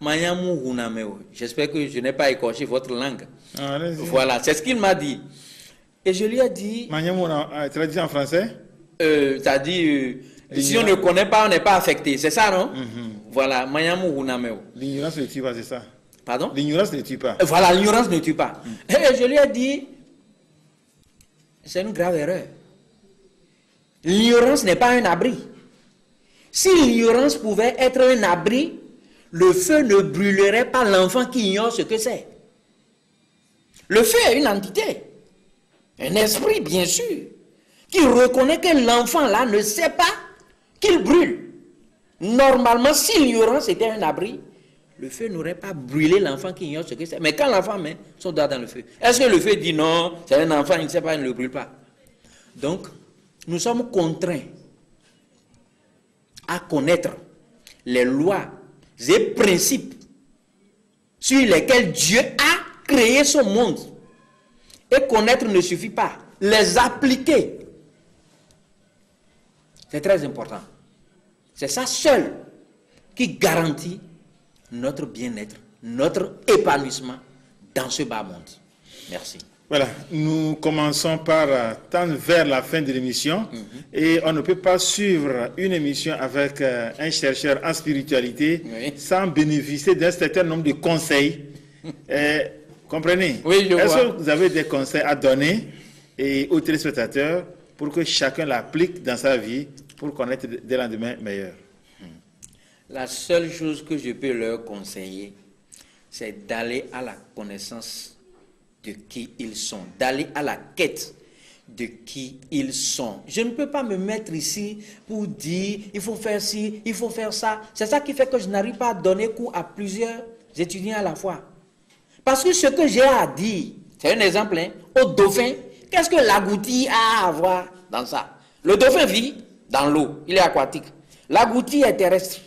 Mayamu Hunameo. J'espère que je n'ai pas écorché votre langue. Voilà, c'est ce qu'il m'a dit. Et je lui ai dit... Mayamu, traduit en français? C'est-à-dire, si on ne connaît pas, on n'est pas affecté, c'est ça, non? Voilà, Mayamu Hunameo. L'ignorance ne tue pas, c'est ça? Pardon? L'ignorance ne tue pas. Voilà, l'ignorance ne tue pas. Et je lui ai dit... C'est une grave erreur. L'ignorance n'est pas un abri. Si l'ignorance pouvait être un abri, le feu ne brûlerait pas l'enfant qui ignore ce que c'est. Le feu est une entité, un esprit bien sûr, qui reconnaît que l'enfant là ne sait pas qu'il brûle. Normalement, si l'ignorance était un abri, le feu n'aurait pas brûlé l'enfant qui ignore ce que c'est. Mais quand l'enfant met son doigt dans le feu, est-ce que le feu dit non, c'est un enfant, il ne sait pas, il ne le brûle pas? Donc, nous sommes contraints à connaître les lois et principes sur lesquels Dieu a créé son monde. Et connaître ne suffit pas. Les appliquer, c'est très important. C'est ça seul qui garantit notre bien-être, notre épanouissement dans ce bas monde. Merci. Voilà, nous commençons par tendre vers la fin de l'émission et on ne peut pas suivre une émission avec un chercheur en spiritualité sans bénéficier d'un certain nombre de conseils. Comprenez? Oui, je vois. Est-ce que vous avez des conseils à donner aux téléspectateurs pour que chacun l'applique dans sa vie pour connaître des lendemains meilleurs? La seule chose que je peux leur conseiller, c'est d'aller à la connaissance de qui ils sont, d'aller à la quête de qui ils sont. Je ne peux pas me mettre ici pour dire il faut faire ci, il faut faire ça. C'est ça qui fait que je n'arrive pas à donner cours à plusieurs étudiants à la fois. Parce que ce que j'ai à dire, c'est un exemple, hein, au dauphin, qu'est-ce que l'agouti a à voir dans ça? Le dauphin vit dans l'eau, il est aquatique. L'agouti est terrestre.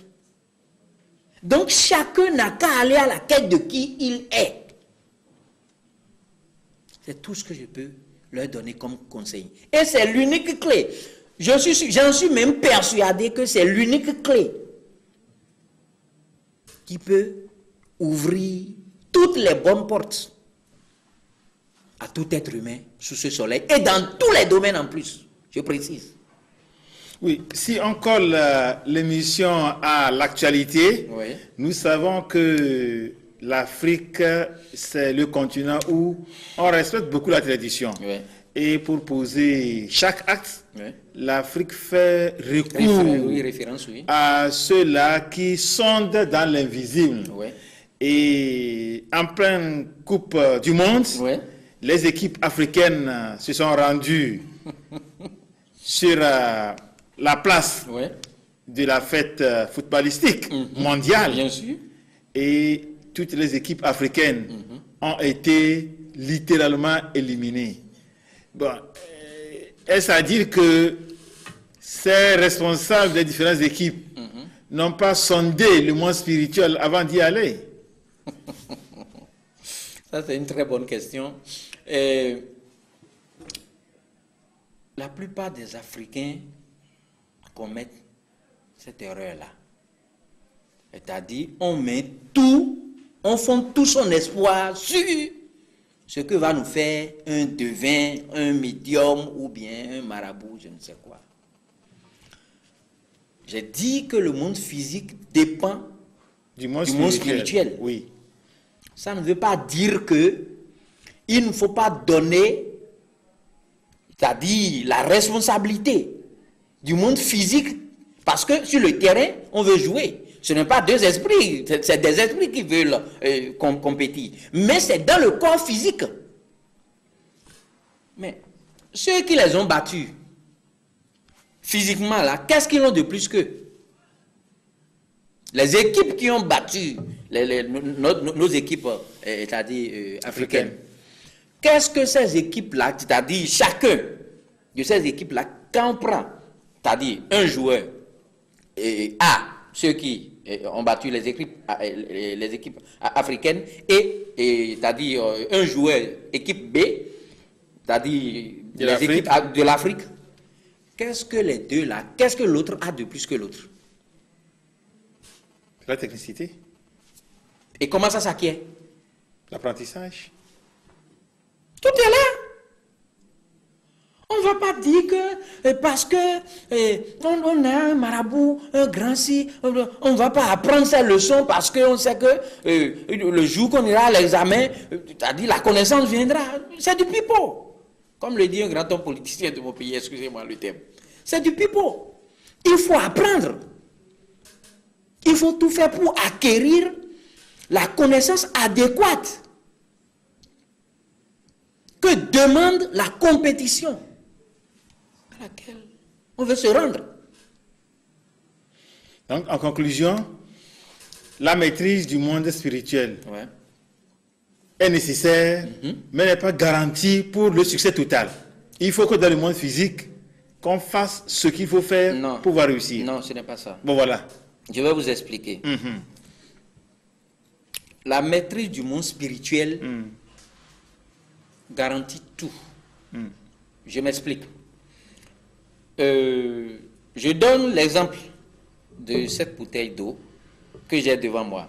Donc chacun n'a qu'à aller à la quête de qui il est. C'est tout ce que je peux leur donner comme conseil. Et c'est l'unique clé. J'en suis même persuadé que c'est l'unique clé qui peut ouvrir toutes les bonnes portes à tout être humain sous ce soleil et dans tous les domaines en plus, je précise. Oui, si on colle l'émission à l'actualité, nous savons que l'Afrique, c'est le continent où on respecte beaucoup la tradition. Et pour poser chaque acte, l'Afrique fait recours à ceux-là qui sondent dans l'invisible. Et en pleine Coupe du Monde, les équipes africaines se sont rendues sur la place de la fête footballistique mondiale. Bien sûr. Et toutes les équipes africaines ont été littéralement éliminées. Bon, est-ce à dire que ces responsables des différentes équipes n'ont pas sondé le monde spirituel avant d'y aller? Ça, c'est une très bonne question. La plupart des Africains commettent cette erreur-là. C'est-à-dire, on fonde tout son espoir sur ce que va nous faire un devin, un médium ou bien un marabout, je ne sais quoi. J'ai dit que le monde physique dépend du monde spirituel. Oui. Ça ne veut pas dire que il ne faut pas donner, c'est-à-dire la responsabilité du monde physique, parce que sur le terrain, on veut jouer. Ce n'est pas deux esprits, c'est des esprits qui veulent compétir. Mais c'est dans le corps physique. Mais ceux qui les ont battus, physiquement là, qu'est-ce qu'ils ont de plus qu'eux? Les équipes qui ont battu nos équipes, c'est-à-dire africaines, qu'est-ce que ces équipes-là, c'est-à-dire chacun de ces équipes-là, quand on prend, c'est-à-dire un joueur A, ceux qui ont battu les équipes africaines, et c'est-à-dire un joueur équipe B, c'est-à-dire les équipes de l'Afrique, qu'est-ce que les deux là, qu'est-ce que l'autre a de plus que l'autre? La technicité. Et comment ça s'acquiert? L'apprentissage. Tout est là. On ne va pas dire que parce que on a un marabout, un grand si, on ne va pas apprendre ces leçons parce qu'on sait que le jour qu'on ira à l'examen, c'est-à-dire la connaissance viendra. C'est du pipeau. Comme le dit un grand homme politicien de mon pays, excusez-moi le terme. C'est du pipeau. Il faut apprendre. Il faut tout faire pour acquérir la connaissance adéquate que demande la compétition à laquelle on veut se rendre. Donc, en conclusion, la maîtrise du monde spirituel est nécessaire, mais n'est pas garantie pour le succès total. Il faut que dans le monde physique, qu'on fasse ce qu'il faut faire pour pouvoir réussir. Non, ce n'est pas ça. Bon, voilà. Je vais vous expliquer. La maîtrise du monde spirituel garantit tout. Je m'explique. Je donne l'exemple de cette bouteille d'eau que j'ai devant moi.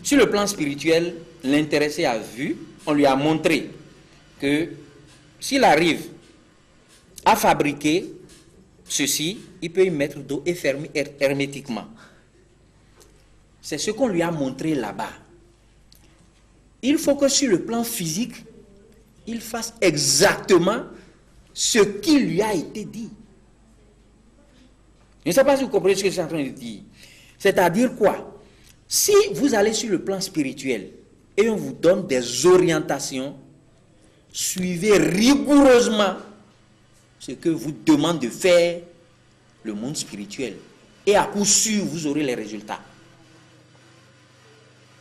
Sur le plan spirituel, l'intéressé a vu, on lui a montré que s'il arrive à fabriquer ceci, il peut y mettre d'eau et fermer hermétiquement. C'est ce qu'on lui a montré là-bas. Il faut que sur le plan physique, il fasse exactement ce qui lui a été dit. Je ne sais pas si vous comprenez ce que je suis en train de dire. C'est-à-dire quoi? Si vous allez sur le plan spirituel et on vous donne des orientations, suivez rigoureusement ce que vous demande de faire le monde spirituel. Et à coup sûr, vous aurez les résultats.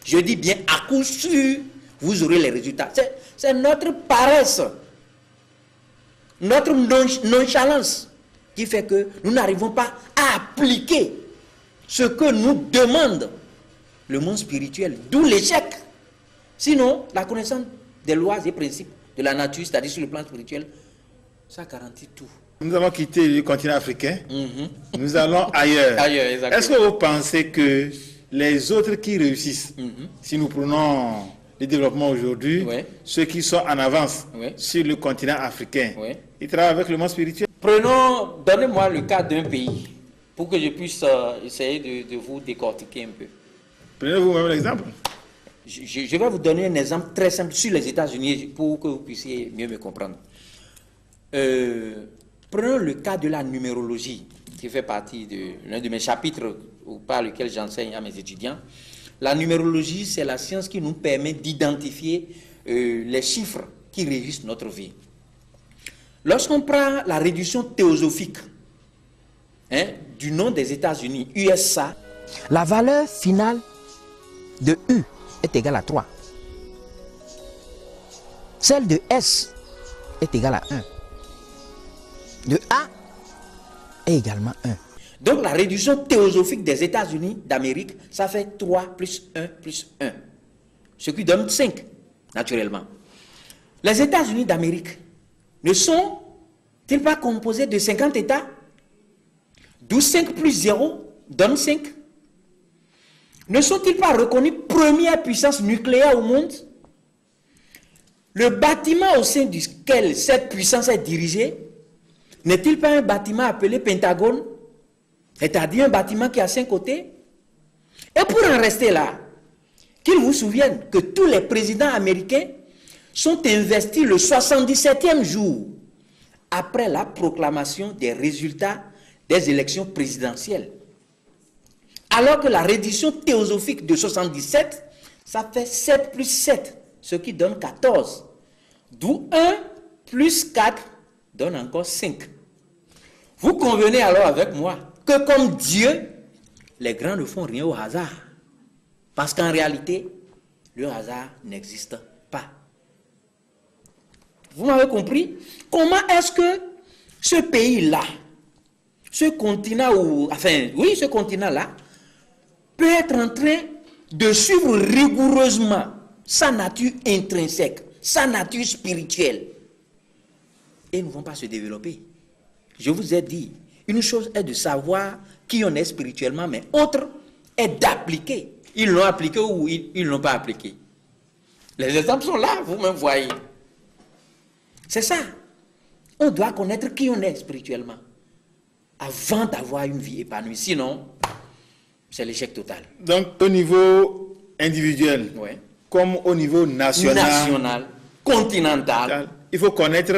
Je dis bien à coup sûr, vous aurez les résultats. C'est notre paresse, notre nonchalance qui fait que nous n'arrivons pas à appliquer ce que nous demande le monde spirituel, d'où l'échec. Sinon, la connaissance des lois et principes de la nature, c'est-à-dire sur le plan spirituel, ça garantit tout. Nous allons quitter le continent africain. Nous allons ailleurs. Est-ce que vous pensez que les autres qui réussissent, si nous prenons le développement aujourd'hui, ceux qui sont en avance sur le continent africain, ils travaillent avec le monde spirituel? Donnez-moi le cas d'un pays pour que je puisse essayer de vous décortiquer un peu. Prenez-vous même l'exemple. Je vais vous donner un exemple très simple sur les États-Unis pour que vous puissiez mieux me comprendre. Prenons le cas de la numérologie, qui fait partie de l'un de mes chapitres par lequel j'enseigne à mes étudiants. La numérologie, c'est la science qui nous permet d'identifier les chiffres qui régissent notre vie. Lorsqu'on prend la réduction théosophique du nom des États-Unis, USA, la valeur finale de U est égale à 3. Celle de S est égale à 1. De A est également 1. Donc la réduction théosophique des États-Unis d'Amérique, ça fait 3 plus 1 plus 1. Ce qui donne 5, naturellement. Les États-Unis d'Amérique ne sont-ils pas composés de 50 États? D'où 5 plus 0 donne 5. Ne sont-ils pas reconnus première puissance nucléaire au monde? Le bâtiment au sein duquel cette puissance est dirigée n'est-il pas un bâtiment appelé Pentagone? C'est-à-dire un bâtiment qui a 5 côtés? Et pour en rester là, qu'ils vous souviennent que tous les présidents américains sont investis le 77e jour après la proclamation des résultats des élections présidentielles. Alors que la réduction théosophique de 77, ça fait 7 plus 7, ce qui donne 14. D'où 1 plus 4 donne encore 5. Vous convenez alors avec moi que comme Dieu, les grands ne font rien au hasard. Parce qu'en réalité, le hasard n'existe pas. Vous m'avez compris? Comment est-ce que ce pays-là, ce continent, ce continent-là, peut être en train de suivre rigoureusement sa nature intrinsèque, sa nature spirituelle, et ne vont pas se développer? Je vous ai dit, une chose est de savoir qui on est spirituellement, mais autre est d'appliquer. Ils l'ont appliqué ou ils ne l'ont pas appliqué. Les exemples sont là, vous-même voyez. C'est ça. On doit connaître qui on est spirituellement avant d'avoir une vie épanouie. Sinon, c'est l'échec total. Donc, au niveau individuel, comme au niveau national, continental, il faut connaître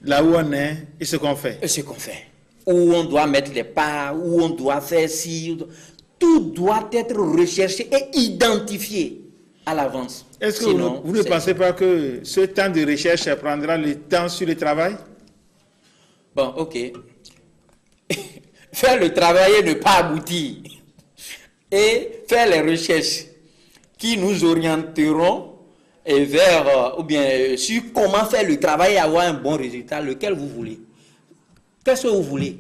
là où on est et ce qu'on fait. Et ce qu'on fait. Où on doit mettre les pas, où on doit faire ci. Tout doit être recherché et identifié à l'avance. Est-ce que vous ne pensez pas que ce temps de recherche prendra le temps sur le travail? Bon, ok. Faire le travail et ne pas aboutir. Et faire les recherches qui nous orienteront vers, ou bien sur comment faire le travail et avoir un bon résultat, lequel vous voulez. Qu'est-ce que vous voulez?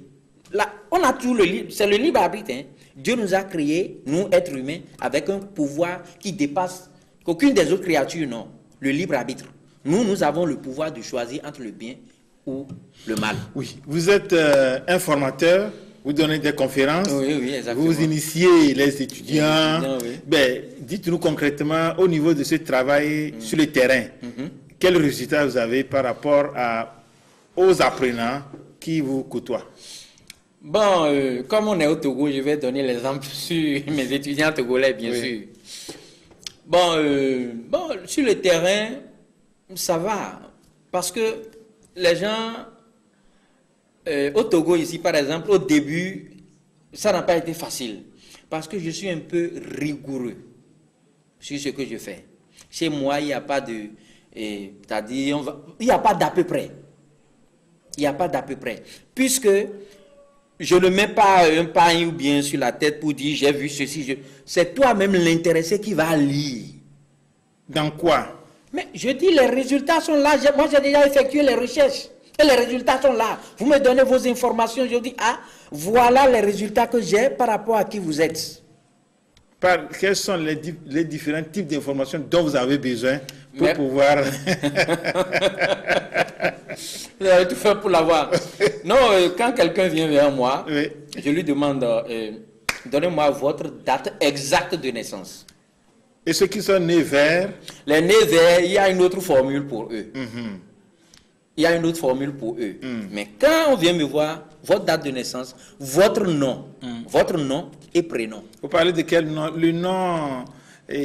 Là, on a tout le libre, c'est le libre arbitre. Dieu nous a créés, nous, êtres humains, avec un pouvoir qui dépasse qu'aucune des autres créatures, non. Le libre arbitre. Nous avons le pouvoir de choisir entre le bien ou le mal. Oui, vous êtes un formateur, vous donnez des conférences, exactement. vous initiez les étudiants. Oui. Ben, dites-nous concrètement, au niveau de ce travail sur le terrain, quels résultats vous avez par rapport aux apprenants qui vous côtoient? Bon, comme on est au Togo, je vais donner l'exemple sur mes étudiants togolais, bien sûr. Bon, sur le terrain, ça va. Parce que les gens, au Togo ici, par exemple, au début, ça n'a pas été facile. Parce que je suis un peu rigoureux sur ce que je fais. Chez moi, il n'y a pas de... c'est-à-dire, il n'y a pas d'à peu près. Il n'y a pas d'à peu près. Puisque je ne mets pas un pain ou bien sur la tête pour dire j'ai vu ceci. C'est toi-même l'intéressé qui va lire. Dans quoi? Mais je dis les résultats sont là. Moi j'ai déjà effectué les recherches. Et les résultats sont là. Vous me donnez vos informations. Je dis, ah, voilà les résultats que j'ai par rapport à qui vous êtes. Quels sont les différents types d'informations dont vous avez besoin pour pouvoir... Vous avez tout fait pour l'avoir. Non, quand quelqu'un vient vers moi, je lui demande, donnez-moi votre date exacte de naissance. Et ceux qui sont nés verts? Les nés verts, il y a une autre formule pour eux. Il y a une autre formule pour eux. Mais quand on vient me voir, votre date de naissance, votre nom et prénom. Vous parlez de quel nom? Le nom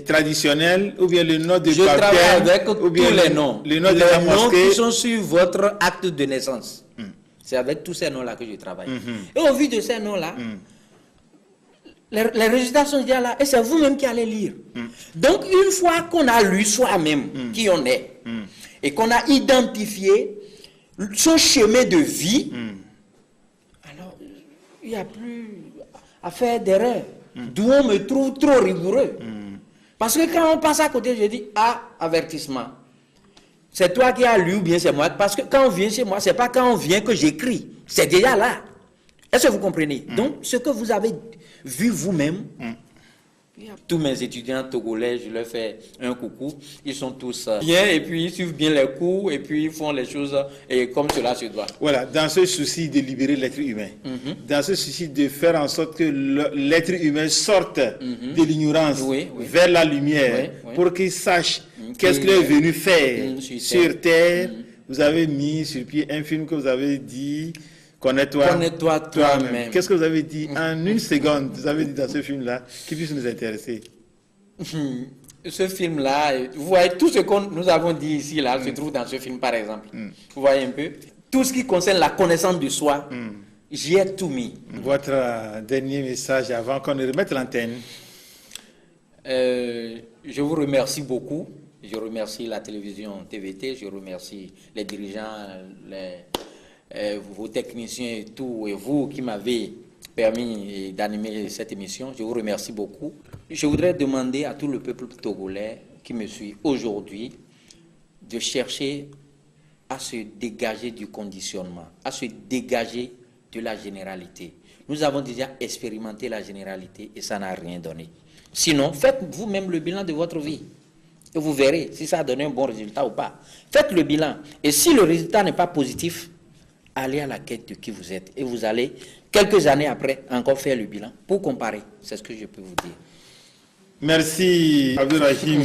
traditionnel ou bien le nom de Je travaille avec tous les noms. Le nom de la mosquée. Les noms qui sont sur votre acte de naissance. C'est avec tous ces noms-là que je travaille. Et au vu de ces noms-là, les résultats sont déjà là. Et c'est vous-même qui allez lire. Donc, une fois qu'on a lu soi-même qui on est, et qu'on a identifié son chemin de vie, alors il n'y a plus à faire d'erreur. D'où on me trouve trop rigoureux. Parce que quand on passe à côté, je dis, ah, avertissement. C'est toi qui as lu ou bien c'est moi. Parce que quand on vient chez moi, ce n'est pas quand on vient que j'écris. C'est déjà là. Est-ce que vous comprenez? Donc, ce que vous avez vu vous-même, tous mes étudiants togolais, je leur fais un coucou. Ils sont tous bien et puis ils suivent bien les cours et puis ils font les choses et comme cela se doit. Voilà, dans ce souci de libérer l'être humain, dans ce souci de faire en sorte que l'être humain sorte de l'ignorance vers la lumière pour qu'il sache qu'est-ce qu'il est venu faire sur terre. Vous avez mis sur pied un film que vous avez dit... Connais-toi toi-même. Qu'est-ce que vous avez dit en une seconde? Vous avez dit dans ce film-là qui puisse nous intéresser. Ce film-là, vous voyez, tout ce que nous avons dit ici, là, se trouve dans ce film, par exemple. Vous voyez un peu? Tout ce qui concerne la connaissance de soi, j'y ai tout mis. Votre dernier message avant qu'on ne remette l'antenne? Je vous remercie beaucoup. Je remercie la télévision TVT, je remercie les dirigeants, vos techniciens et tout, et vous qui m'avez permis d'animer cette émission. Je vous remercie beaucoup. Je voudrais demander à tout le peuple togolais qui me suit aujourd'hui de chercher à se dégager du conditionnement, à se dégager de la généralité. Nous avons déjà expérimenté la généralité et ça n'a rien donné. Sinon, faites vous-même le bilan de votre vie. Et vous verrez si ça a donné un bon résultat ou pas. Faites le bilan. Et si le résultat n'est pas positif, allez à la quête de qui vous êtes. Et vous allez, quelques années après, encore faire le bilan pour comparer. C'est ce que je peux vous dire. Merci Abdourahim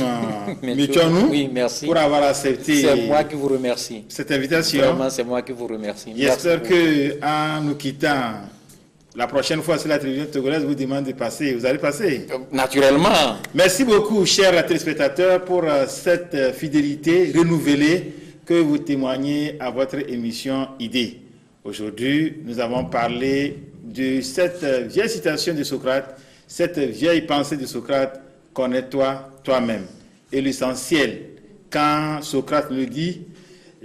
Michonou pour avoir accepté c'est moi qui vous remercie. Cette invitation. Vraiment, c'est moi qui vous remercie. J'espère qu'en nous quittant, la prochaine fois, si la télévision togolaise vous demande de passer, vous allez passer. Naturellement. Merci beaucoup, chers téléspectateurs, pour cette fidélité renouvelée que vous témoignez à votre émission Idée. Aujourd'hui, nous avons parlé de cette vieille citation de Socrate, cette vieille pensée de Socrate, connais-toi toi-même. Et l'essentiel, quand Socrate le dit,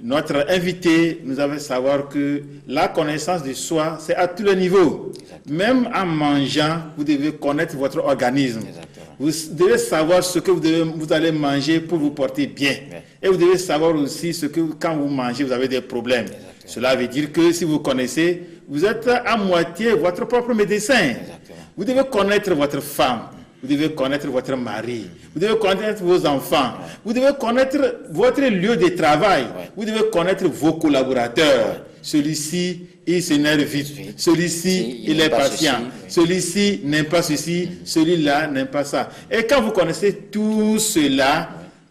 notre invité nous avait savoir que la connaissance de soi, c'est à tous les niveaux. Même en mangeant, vous devez connaître votre organisme. Exactement. Vous devez savoir ce que vous allez manger pour vous porter bien. Et vous devez savoir aussi ce que quand vous mangez, vous avez des problèmes. Exactement. Cela veut dire que si vous connaissez, vous êtes à moitié votre propre médecin. Exactement. Vous devez connaître votre femme. Vous devez connaître votre mari. Vous devez connaître vos enfants. Vous devez connaître votre lieu de travail. Vous devez connaître vos collaborateurs. Celui-ci, il s'énerve vite. Celui-ci, il est patient. Celui-ci n'aime pas ceci. Celui-là n'aime pas ça. Et quand vous connaissez tout cela,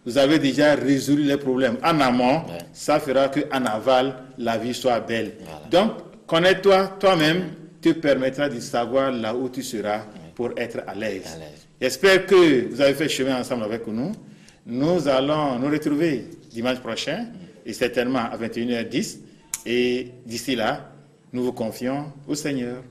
vous avez déjà résolu les problèmes en amont, ça fera qu'en aval, la vie soit belle. Voilà. Donc, connais-toi toi-même te permettra de savoir là où tu seras pour être à l'aise. J'espère que vous avez fait chemin ensemble avec nous. Nous allons nous retrouver dimanche prochain, et certainement à 21h10. Et d'ici là, nous vous confions au Seigneur.